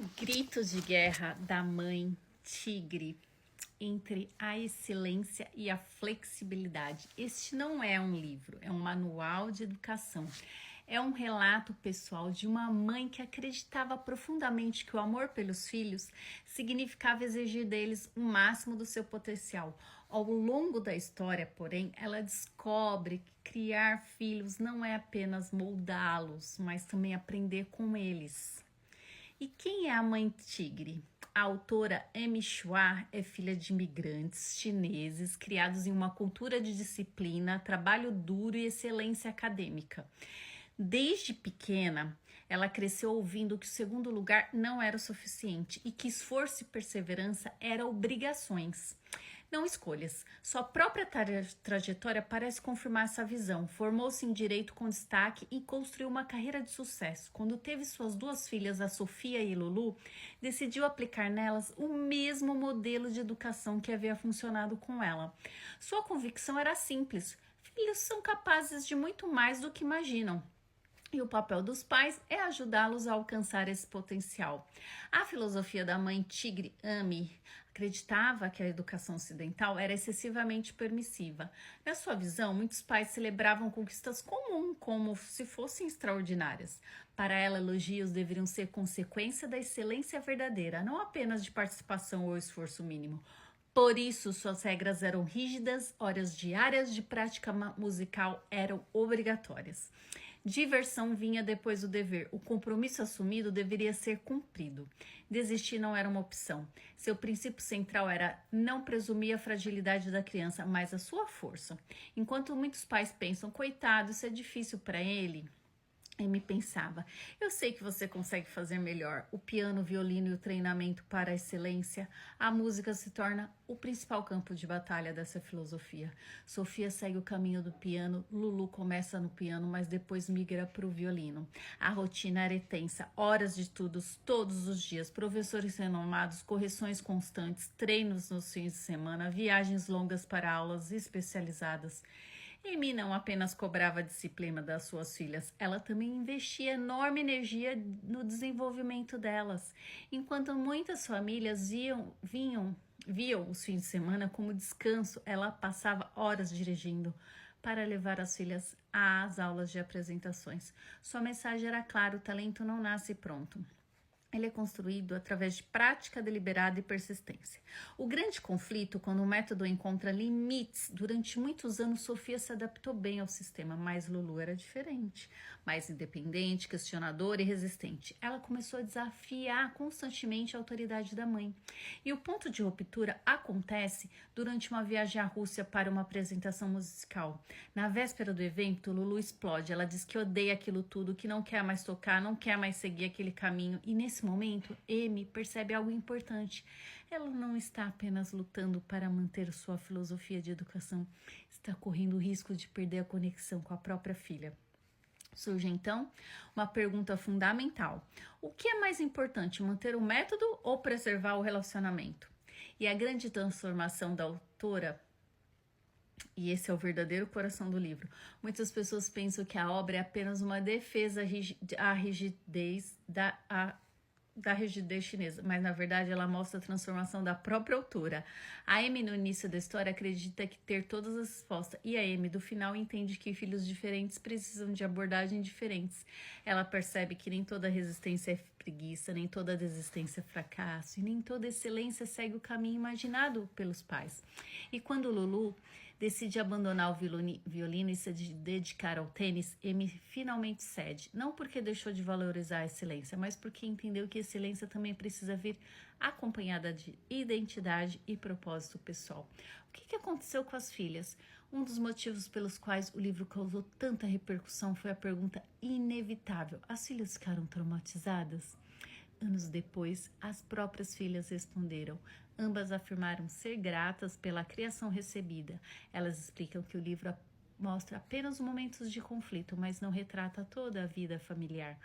O grito de guerra da mãe tigre entre a excelência e a flexibilidade. Este não é um livro, é um manual de educação. É um relato pessoal de uma mãe que acreditava profundamente que o amor pelos filhos significava exigir deles o máximo do seu potencial. Ao longo da história, porém, ela descobre que criar filhos não é apenas moldá-los, mas também aprender com eles. E quem é a mãe tigre? A autora Amy Chua é filha de imigrantes chineses criados em uma cultura de disciplina, trabalho duro e excelência acadêmica. Desde pequena, ela cresceu ouvindo que o segundo lugar não era o suficiente e que esforço e perseverança eram obrigações, não escolhas. Sua própria trajetória parece confirmar essa visão. Formou-se em direito com destaque e construiu uma carreira de sucesso. Quando teve suas duas filhas, a Sofia e Lulu, decidiu aplicar nelas o mesmo modelo de educação que havia funcionado com ela. Sua convicção era simples: filhos são capazes de muito mais do que imaginam. E o papel dos pais é ajudá-los a alcançar esse potencial. A filosofia da mãe tigre Amy acreditava que a educação ocidental era excessivamente permissiva. Na sua visão, muitos pais celebravam conquistas comuns como se fossem extraordinárias. Para ela, elogios deveriam ser consequência da excelência verdadeira, não apenas de participação ou esforço mínimo. Por isso, suas regras eram rígidas, horas diárias de prática musical eram obrigatórias. Diversão vinha depois do dever. O compromisso assumido deveria ser cumprido. Desistir não era uma opção. Seu princípio central era não presumir a fragilidade da criança, mas a sua força. Enquanto muitos pais pensam, coitado, isso é difícil para ele, Amy pensava, eu sei que você consegue fazer melhor. O piano, o violino e o treinamento para a excelência, a música se torna o principal campo de batalha dessa filosofia. Sofia segue o caminho do piano, Lulu começa no piano, mas depois migra para o violino. A rotina era tensa, horas de estudos todos os dias, professores renomados, correções constantes, treinos nos fins de semana, viagens longas para aulas especializadas. Amy não apenas cobrava a disciplina das suas filhas, ela também investia enorme energia no desenvolvimento delas. Enquanto muitas famílias viam os fins de semana como descanso, ela passava horas dirigindo para levar as filhas às aulas de apresentações. Sua mensagem era clara: o talento não nasce pronto. Ele é construído através de prática deliberada e persistência. O grande conflito, quando o método encontra limites, durante muitos anos Sofia se adaptou bem ao sistema, mas Lulu era diferente, mais independente, questionadora e resistente. Ela começou a desafiar constantemente a autoridade da mãe. E o ponto de ruptura acontece durante uma viagem à Rússia para uma apresentação musical. Na véspera do evento, Lulu explode. Ela diz que odeia aquilo tudo, que não quer mais tocar, não quer mais seguir aquele caminho. E nesse momento, Amy percebe algo importante. Ela não está apenas lutando para manter sua filosofia de educação, está correndo o risco de perder a conexão com a própria filha. Surge então uma pergunta fundamental: o que é mais importante, manter o método ou preservar o relacionamento? E a grande transformação da autora, e esse é o verdadeiro coração do livro. Muitas pessoas pensam que a obra é apenas uma defesa à rigidez da rigidez chinesa, mas na verdade ela mostra a transformação da própria autora. A Amy no início da história acredita que ter todas as respostas, e a Amy do final entende que filhos diferentes precisam de abordagens diferentes. Ela percebe que nem toda resistência é preguiça, nem toda desistência é fracasso, e nem toda excelência segue o caminho imaginado pelos pais. E quando Lulu decide abandonar o violino e se dedicar ao tênis, Amy finalmente cede. Não porque deixou de valorizar a excelência, mas porque entendeu que a excelência também precisa vir acompanhada de identidade e propósito pessoal. O que aconteceu com as filhas? Um dos motivos pelos quais o livro causou tanta repercussão foi a pergunta inevitável: as filhas ficaram traumatizadas? Anos depois, as próprias filhas responderam. Ambas afirmaram ser gratas pela criação recebida. Elas explicam que o livro mostra apenas os momentos de conflito, mas não retrata toda a vida familiar.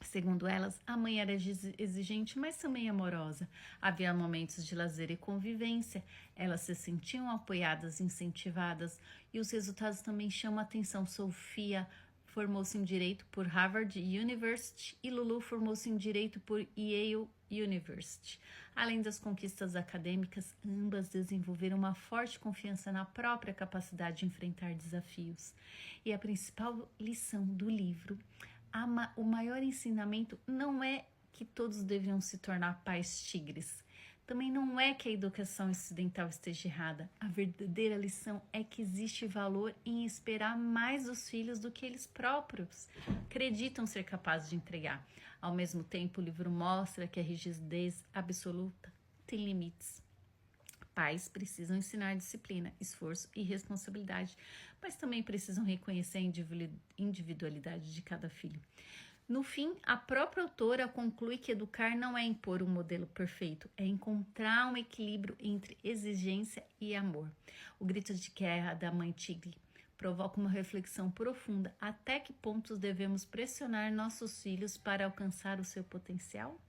Segundo elas, a mãe era exigente, mas também amorosa. Havia momentos de lazer e convivência. Elas se sentiam apoiadas, incentivadas, e os resultados também chamam a atenção. Sofia formou-se em Direito por Harvard University e Lulu formou-se em Direito por Yale University. Além das conquistas acadêmicas, ambas desenvolveram uma forte confiança na própria capacidade de enfrentar desafios. E a principal lição do livro, o maior ensinamento não é que todos deveriam se tornar pais tigres. Também não é que a educação ocidental esteja errada. A verdadeira lição é que existe valor em esperar mais dos filhos do que eles próprios acreditam ser capazes de entregar. Ao mesmo tempo, o livro mostra que a rigidez absoluta tem limites. Pais precisam ensinar disciplina, esforço e responsabilidade, mas também precisam reconhecer a individualidade de cada filho. No fim, a própria autora conclui que educar não é impor um modelo perfeito, é encontrar um equilíbrio entre exigência e amor. O grito de guerra da mãe tigre provoca uma reflexão profunda. Até que pontos devemos pressionar nossos filhos para alcançar o seu potencial?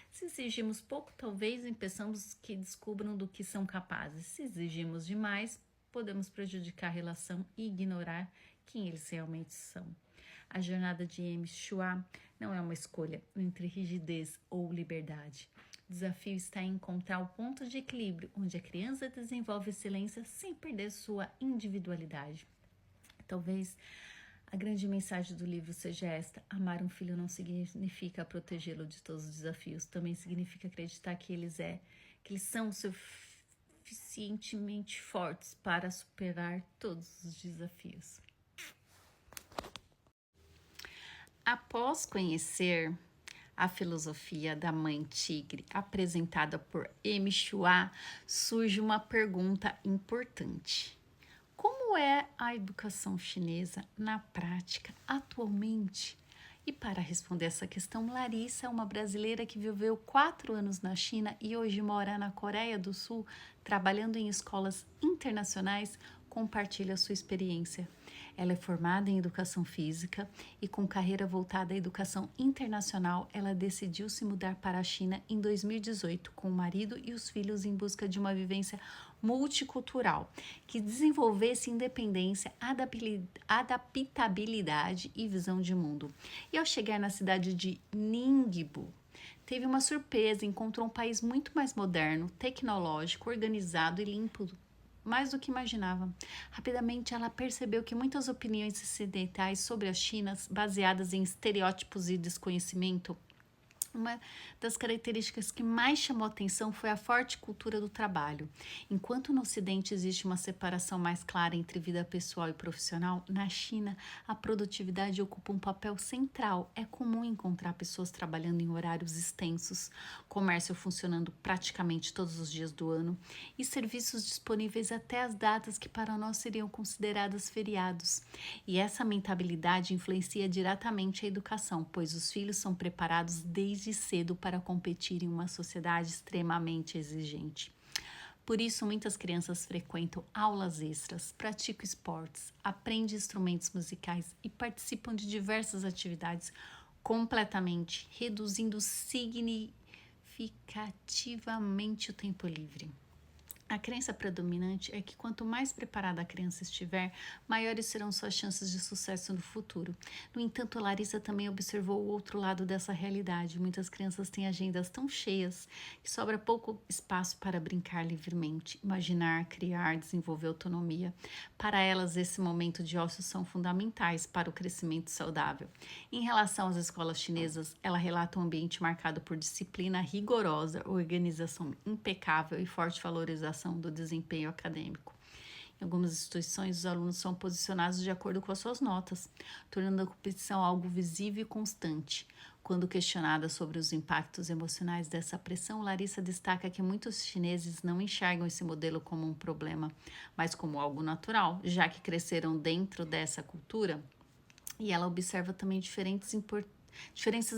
Se exigimos pouco, talvez impeçamos que descubram do que são capazes. Se exigimos demais, podemos prejudicar a relação e ignorar quem eles realmente são. A jornada de Amy Chua não é uma escolha entre rigidez ou liberdade. O desafio está em encontrar o ponto de equilíbrio onde a criança desenvolve excelência sem perder sua individualidade. Talvez a grande mensagem do livro seja esta: amar um filho não significa protegê-lo de todos os desafios, também significa acreditar que eles são suficientemente fortes para superar todos os desafios. Após conhecer a filosofia da mãe tigre apresentada por Amy Chua, surge uma pergunta importante. Como é a educação chinesa na prática atualmente? E para responder essa questão, Larissa é uma brasileira que viveu 4 anos na China e hoje mora na Coreia do Sul, trabalhando em escolas internacionais, compartilha sua experiência. Ela é formada em educação física e com carreira voltada à educação internacional, ela decidiu se mudar para a China em 2018 com o marido e os filhos em busca de uma vivência multicultural que desenvolvesse independência, adaptabilidade e visão de mundo. E ao chegar na cidade de Ningbo, teve uma surpresa, encontrou um país muito mais moderno, tecnológico, organizado e limpo, mais do que imaginava. Rapidamente, ela percebeu que muitas opiniões ocidentais sobre a China, baseadas em estereótipos e desconhecimento, uma das características que mais chamou atenção foi a forte cultura do trabalho. Enquanto no Ocidente existe uma separação mais clara entre vida pessoal e profissional, na China a produtividade ocupa um papel central. É comum encontrar pessoas trabalhando em horários extensos, comércio funcionando praticamente todos os dias do ano e serviços disponíveis até as datas que para nós seriam consideradas feriados. E essa mentalidade influencia diretamente a educação, pois os filhos são preparados desde cedo para competir em uma sociedade extremamente exigente. Por isso, muitas crianças frequentam aulas extras, praticam esportes, aprendem instrumentos musicais e participam de diversas atividades completamente, reduzindo significativamente o tempo livre. A crença predominante é que quanto mais preparada a criança estiver, maiores serão suas chances de sucesso no futuro. No entanto, Larissa também observou o outro lado dessa realidade. Muitas crianças têm agendas tão cheias que sobra pouco espaço para brincar livremente, imaginar, criar, desenvolver autonomia. Para elas, esse momento de ócio são fundamentais para o crescimento saudável. Em relação às escolas chinesas, ela relata um ambiente marcado por disciplina rigorosa, organização impecável e forte valorização do desempenho acadêmico. Em algumas instituições, os alunos são posicionados de acordo com as suas notas, tornando a competição algo visível e constante. Quando questionada sobre os impactos emocionais dessa pressão, Larissa destaca que muitos chineses não enxergam esse modelo como um problema, mas como algo natural, já que cresceram dentro dessa cultura. E ela observa também diferenças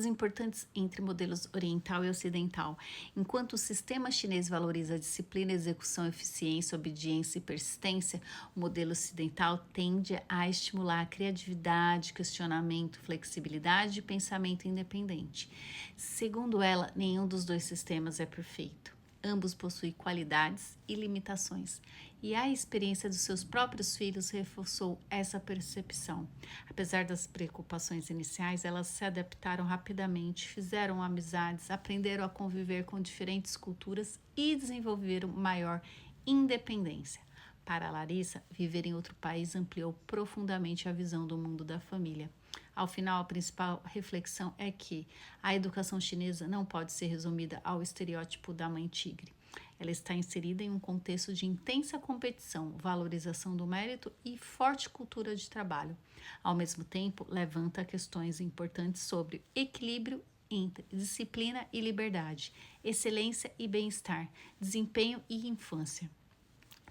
importantes entre modelos oriental e ocidental. Enquanto o sistema chinês valoriza a disciplina, execução, eficiência, obediência e persistência, o modelo ocidental tende a estimular a criatividade, questionamento, flexibilidade e pensamento independente. Segundo ela, nenhum dos dois sistemas é perfeito. Ambos possuem qualidades e limitações, e a experiência dos seus próprios filhos reforçou essa percepção. Apesar das preocupações iniciais, elas se adaptaram rapidamente, fizeram amizades, aprenderam a conviver com diferentes culturas e desenvolveram maior independência. Para Larissa, viver em outro país ampliou profundamente a visão do mundo da família. Ao final, a principal reflexão é que a educação chinesa não pode ser resumida ao estereótipo da mãe tigre. Ela está inserida em um contexto de intensa competição, valorização do mérito e forte cultura de trabalho. Ao mesmo tempo, levanta questões importantes sobre equilíbrio entre disciplina e liberdade, excelência e bem-estar, desempenho e infância.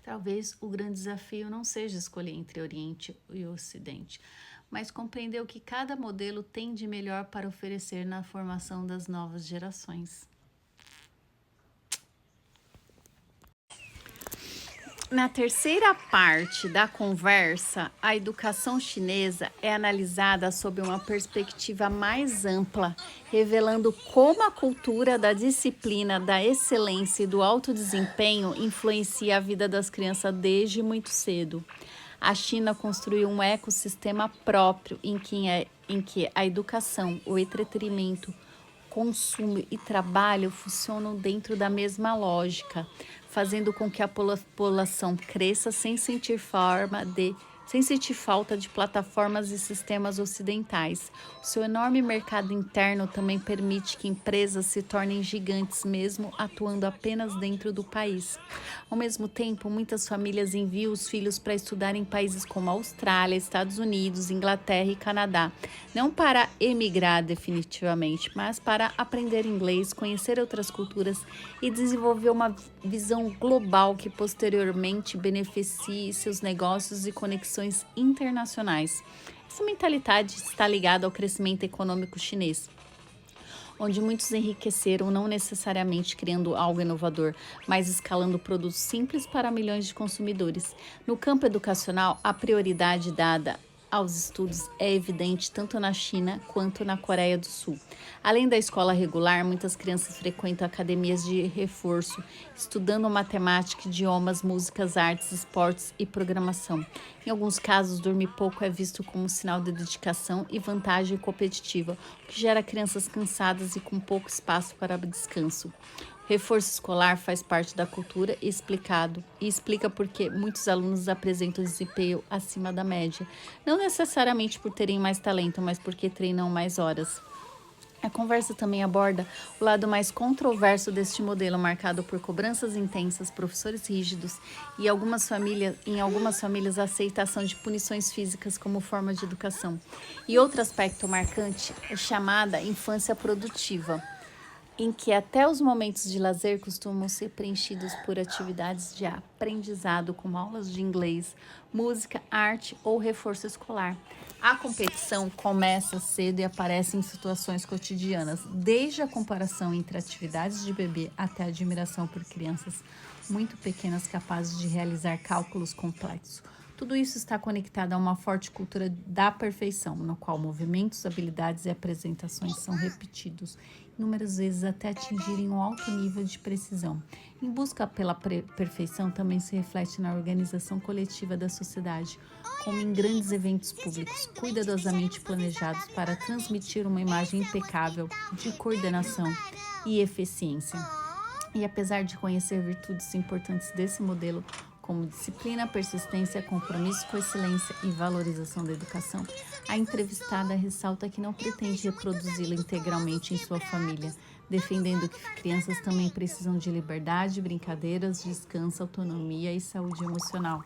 Talvez o grande desafio não seja escolher entre Oriente e Ocidente, mas compreender o que cada modelo tem de melhor para oferecer na formação das novas gerações. Na terceira parte da conversa, a educação chinesa é analisada sob uma perspectiva mais ampla, revelando como a cultura da disciplina, da excelência e do alto desempenho influencia a vida das crianças desde muito cedo. A China construiu um ecossistema próprio em que a educação, o entretenimento, consumo e trabalho funcionam dentro da mesma lógica, fazendo com que a população cresça sem sentir falta de plataformas e sistemas ocidentais. O seu enorme mercado interno também permite que empresas se tornem gigantes mesmo atuando apenas dentro do país. Ao mesmo tempo, muitas famílias enviam os filhos para estudar em países como Austrália, Estados Unidos, Inglaterra e Canadá, não para emigrar definitivamente, mas para aprender inglês, conhecer outras culturas e desenvolver uma visão global que posteriormente beneficie seus negócios e conexões internacionais. Essa mentalidade está ligada ao crescimento econômico chinês, onde muitos enriqueceram não necessariamente criando algo inovador, mas escalando produtos simples para milhões de consumidores. No campo educacional, a prioridade dada aos estudos é evidente tanto na China quanto na Coreia do Sul. Além da escola regular, muitas crianças frequentam academias de reforço, estudando matemática, idiomas, músicas, artes, esportes e programação. Em alguns casos, dormir pouco é visto como sinal de dedicação e vantagem competitiva, o que gera crianças cansadas e com pouco espaço para descanso. Reforço escolar faz parte da cultura e explica por que muitos alunos apresentam desempenho acima da média, não necessariamente por terem mais talento, mas porque treinam mais horas. A conversa também aborda o lado mais controverso deste modelo, marcado por cobranças intensas, professores rígidos e em algumas famílias a aceitação de punições físicas como forma de educação. E outro aspecto marcante é chamada infância produtiva, em que até os momentos de lazer costumam ser preenchidos por atividades de aprendizado, como aulas de inglês, música, arte ou reforço escolar. A competição começa cedo e aparece em situações cotidianas, desde a comparação entre atividades de bebê até a admiração por crianças muito pequenas capazes de realizar cálculos complexos. Tudo isso está conectado a uma forte cultura da perfeição, no qual movimentos, habilidades e apresentações são repetidos inúmeras vezes até atingirem um alto nível de precisão. Em busca pela perfeição também se reflete na organização coletiva da sociedade, como em grandes eventos públicos, cuidadosamente planejados para transmitir uma imagem impecável de coordenação e eficiência. E apesar de conhecer virtudes importantes desse modelo, como disciplina, persistência, compromisso com excelência e valorização da educação, a entrevistada ressalta que não pretende reproduzi-la integralmente em sua família, defendendo que crianças também precisam de liberdade, brincadeiras, descanso, autonomia e saúde emocional.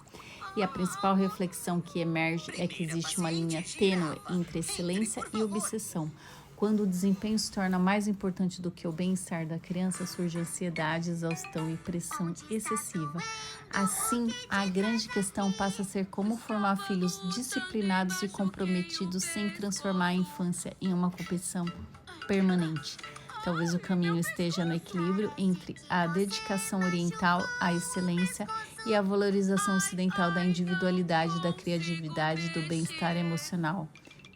E a principal reflexão que emerge é que existe uma linha tênue entre excelência e obsessão. Quando o desempenho se torna mais importante do que o bem-estar da criança, surge ansiedade, exaustão e pressão excessiva. Assim, a grande questão passa a ser como formar filhos disciplinados e comprometidos sem transformar a infância em uma competição permanente. Talvez o caminho esteja no equilíbrio entre a dedicação oriental à excelência e a valorização ocidental da individualidade, da criatividade, do bem-estar emocional,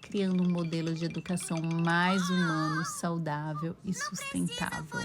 criando um modelo de educação mais humano, saudável e sustentável.